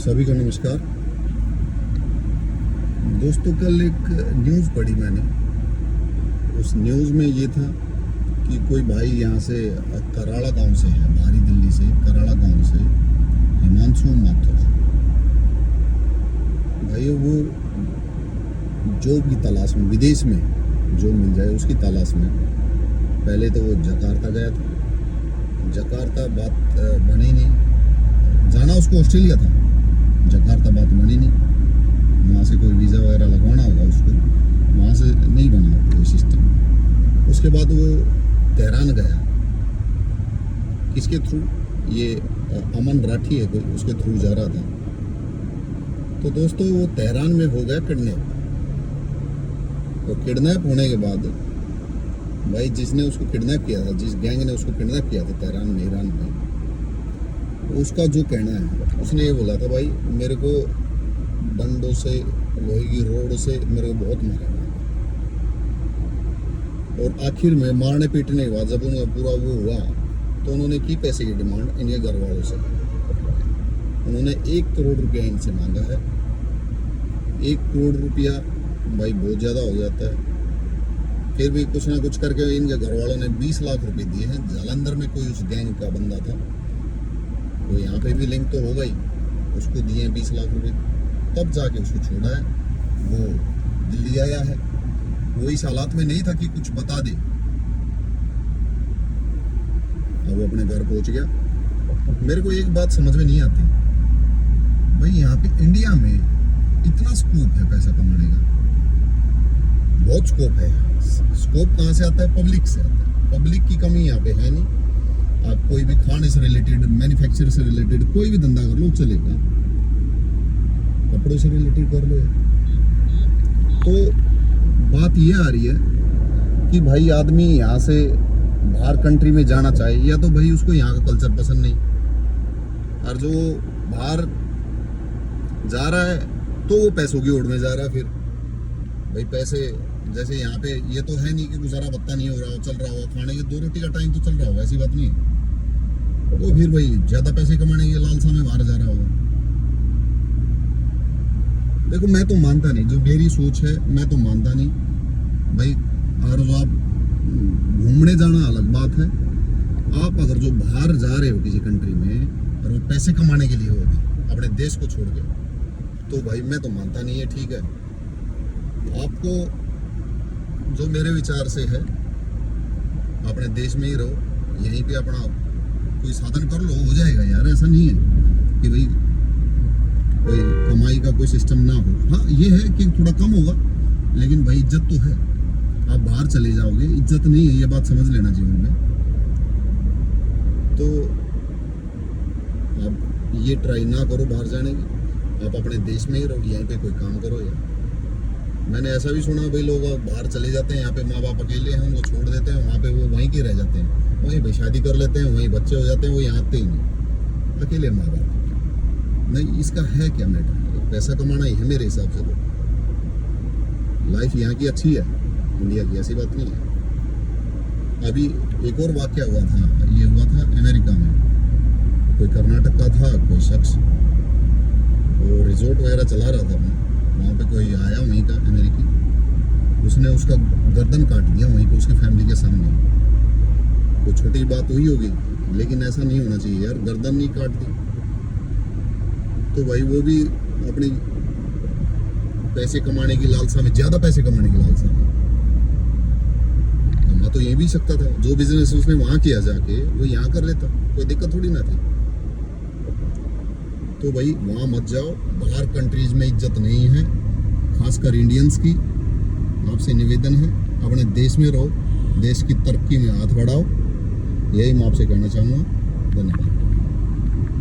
सभी को नमस्कार दोस्तों। कल एक न्यूज़ पढ़ी मैंने। उस न्यूज़ में ये था कि कोई भाई यहाँ से कराड़ा गांव से है, बाहरी दिल्ली से कराड़ा गांव से, हिमांशु माथुर भाई, वो जॉब की तलाश में, विदेश में जॉब मिल जाए उसकी तलाश में, पहले तो वो जकार्ता गया था। जकार्ता बात बनी नहीं, जाना उसको ऑस्ट्रेलिया था, जकार्ता बात बनी नहीं। वहाँ से कोई वीज़ा वगैरह लगवाना होगा उसको, वहाँ से नहीं बना कोई सिस्टम। उसके बाद वो तेहरान गया। किसके थ्रू? ये अमन राठी है कोई, उसके थ्रू जा रहा था। तो दोस्तों वो तेहरान में हो गया किडनैप। तो किडनैप होने के बाद भाई जिसने उसको किडनैप किया था, जिस गैंग ने उसको किडनैप किया था तेहरान में, ईरान में, उसका जो कहना है, उसने ये बोला था भाई मेरे को डंडों से, लोहे की रोड से मेरे को बहुत मारा। और आखिर में मारने पीटने के बाद जब उन्हें पूरा वो हुआ तो उन्होंने की पैसे की डिमांड इनके घर वालों से। उन्होंने 1 करोड़ रुपया इनसे मांगा है। 1 करोड़ रुपया भाई बहुत ज़्यादा हो जाता है। फिर भी कुछ ना कुछ करके इनके घर वालों ने 20 लाख रुपए दिए हैं। जालंधर में कोई उस गैंग का बंदा था, वो यहाँ पे भी लिंक तो होगा ही, उसको दिए हैं 20 लाख रुपए, तब जाके उसको छोड़ा है। वो दिल्ली आया है। वो इस हालात में नहीं था कि कुछ बता दे। अब वो अपने घर पहुंच गया। मेरे को एक बात समझ में नहीं आती भाई, यहाँ पे इंडिया में इतना स्कोप है पैसा कमाने का, बहुत स्कोप है। स्कोप कहाँ से आता है? पब्लिक से आता है। पब्लिक की कमी यहाँ पे है नहीं। आप कोई भी खाने से रिलेटेड, मैन्युफैक्चर से रिलेटेड कोई भी धंधा कर लो चलेगा, कपड़ों से रिलेटेड कर लो। तो बात ये आ रही है कि भाई आदमी यहाँ से बाहर कंट्री में जाना चाहे, या तो भाई उसको यहाँ का कल्चर पसंद नहीं, और जो बाहर जा रहा है तो वो पैसों की ओर में जा रहा है। फिर भाई पैसे, जैसे यहाँ पे ये तो है नहीं कि गुजारा भत्ता नहीं हो रहा हो, चल रहा होगा, खाने की 2 रोटी का टाइम तो चल रहा होगा, ऐसी बात नहीं है। वो फिर भाई ज्यादा पैसे कमाने की लालसा में बाहर जा रहा होगा। देखो मैं तो मानता नहीं, जो मेरी सोच है मैं तो मानता नहीं भाई। और जो आप घूमने जाना अलग बात है, आप अगर जो बाहर जा रहे हो किसी कंट्री में और वो पैसे कमाने के लिए होगी अपने देश को छोड़ के, तो भाई मैं तो मानता नहीं है ठीक है। आपको जो मेरे विचार से है, अपने देश में ही रहो, यहीं पे अपना कोई साधन कर लो, हो जाएगा यार। ऐसा नहीं है कि भाई कोई कमाई का कोई सिस्टम ना हो। हाँ ये है कि थोड़ा कम होगा, लेकिन भाई इज्जत तो है। आप बाहर चले जाओगे, इज्जत नहीं है, ये बात समझ लेना जीवन में। तो आप ये ट्राई ना करो बाहर जाने की, आप अपने देश में ही रहो, यहीं पे कोई काम करो यार। मैंने ऐसा भी सुना भाई लोग बाहर चले जाते हैं, यहाँ पे माँ बाप अकेले हैं, उनको छोड़ देते हैं, वहाँ पे वो वहीं के रह जाते हैं, वहीं पे शादी कर लेते हैं, वहीं बच्चे हो जाते हैं, वो यहाँ आते ही नहीं, अकेले माँ बाप। नहीं, इसका है क्या मैटर? पैसा कमाना ही है मेरे हिसाब से। तो लाइफ यहाँ की अच्छी है, इंडिया की, ऐसी बात नहीं है। अभी एक और वाकया हुआ था, ये हुआ था अमेरिका में। कोई कर्नाटक का था कोई शख्स, वो रिजोर्ट वगैरह चला रहा था, वहाँ पे कोई आया वहीं का अमेरिकी, उसने उसका गर्दन काट दिया वहीं पे उसकी फैमिली के सामने। कोई छोटी बात हुई होगी, लेकिन ऐसा नहीं होना चाहिए यार, गर्दन नहीं काट दी। तो भाई वो भी अपनी पैसे कमाने की लालसा में, ज्यादा पैसे कमाने की लालसा में, कमा तो ये भी सकता था। जो बिजनेस उसने वहां किया जाके वो यहाँ कर लेता, कोई दिक्कत थोड़ी ना थी। तो भाई वहां मत जाओ, बाहर कंट्रीज में इज्जत नहीं है, खासकर इंडियंस की। आपसे निवेदन है अपने देश में रहो, देश की तरक्की में हाथ बढ़ाओ, यही मैं आपसे कहना चाहूँगा। धन्यवाद।